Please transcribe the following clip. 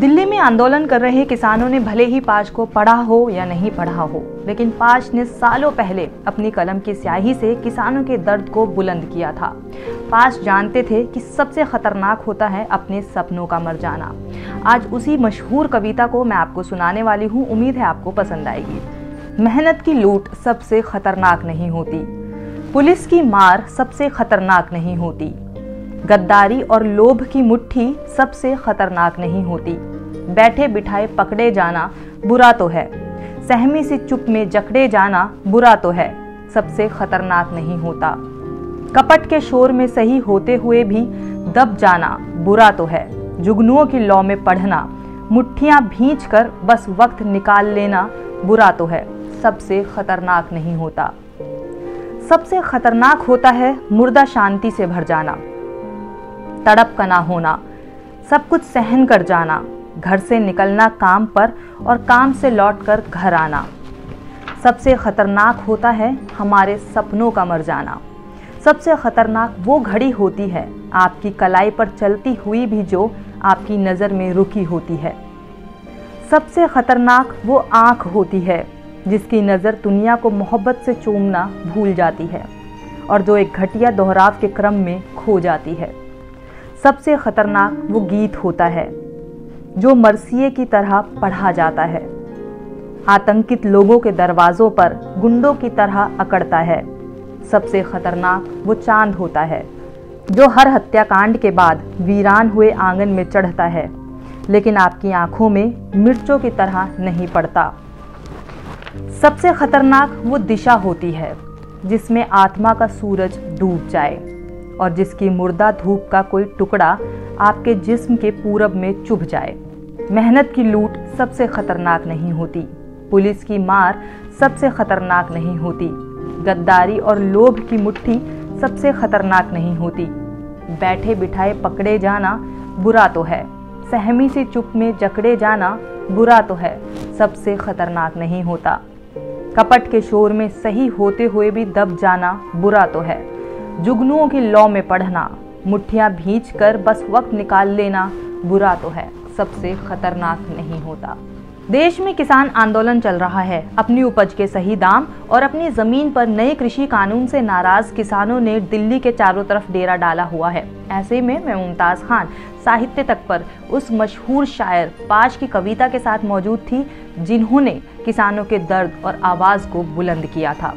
दिल्ली में आंदोलन कर रहे किसानों ने भले ही पाश को पढ़ा हो या नहीं पढ़ा हो, लेकिन पाश ने सालों पहले अपनी कलम की स्याही से किसानों के दर्द को बुलंद किया था। पाश जानते थे कि सबसे खतरनाक होता है अपने सपनों का मर जाना। आज उसी मशहूर कविता को मैं आपको सुनाने वाली हूँ। उम्मीद है आपको पसंद आएगी। मेहनत की लूट सबसे खतरनाक नहीं होती, पुलिस की मार सबसे खतरनाक नहीं होती, गद्दारी और लोभ की मुट्ठी सबसे खतरनाक नहीं होती, बैठे बिठाए पकड़े जाना बुरा तो है, सहमी सी चुप में जकड़े जाना बुरा तो है, सबसे खतरनाक नहीं होता, कपट के शोर में सही होते हुए भी दब जाना बुरा तो है, जुगनुओं की लौ में पढ़ना, मुट्ठियां भींच कर बस वक्त निकाल लेना बुरा तो है, सबसे खतरनाक नहीं होता। सबसे खतरनाक होता है मुर्दा शांति से भर जाना, तड़प का ना होना, सब कुछ सहन कर जाना, घर से निकलना काम पर और काम से लौटकर घर आना। सबसे खतरनाक होता है हमारे सपनों का मर जाना। सबसे खतरनाक वो घड़ी होती है आपकी कलाई पर चलती हुई भी जो आपकी नज़र में रुकी होती है। सबसे खतरनाक वो आँख होती है जिसकी नज़र दुनिया को मोहब्बत से चूमना भूल जाती है और जो एक घटिया दोहराव के क्रम में खो जाती है। सबसे खतरनाक वो गीत होता है जो मरसिए की तरह पढ़ा जाता है, आतंकित लोगों के दरवाज़ों पर गुंडों की तरह अकड़ता है। सबसे खतरनाक वो चांद होता है जो हर हत्याकांड के बाद वीरान हुए आंगन में चढ़ता है, लेकिन आपकी आंखों में मिर्चों की तरह नहीं पड़ता। सबसे खतरनाक वो दिशा होती है जिसमें आत्मा का सूरज डूब जाए और जिसकी मुर्दा धूप का कोई टुकड़ा आपके जिस्म के पूरब में चुभ जाए। मेहनत की लूट सबसे खतरनाक नहीं होती, पुलिस की मार सबसे खतरनाक नहीं होती, गद्दारी और लोभ की मुट्ठी सबसे खतरनाक नहीं होती, बैठे बिठाए पकड़े जाना बुरा तो है, सहमी सी चुप में जकड़े जाना बुरा तो है, सबसे खतरनाक नहीं होता, कपट के शोर में सही होते हुए भी दब जाना बुरा तो है, जुगनुओं की लौ में पढ़ना, मुट्ठियां भींच कर बस वक्त निकाल लेना बुरा तो है, सबसे खतरनाक नहीं होता। देश में किसान आंदोलन चल रहा है। अपनी उपज के सही दाम और अपनी जमीन पर नए कृषि कानून से नाराज किसानों ने दिल्ली के चारों तरफ डेरा डाला हुआ है। ऐसे में मैं मुमताज खान साहित्य तक पर उस मशहूर शायर पाश की कविता के साथ मौजूद थी जिन्होंने किसानों के दर्द और आवाज को बुलंद किया था।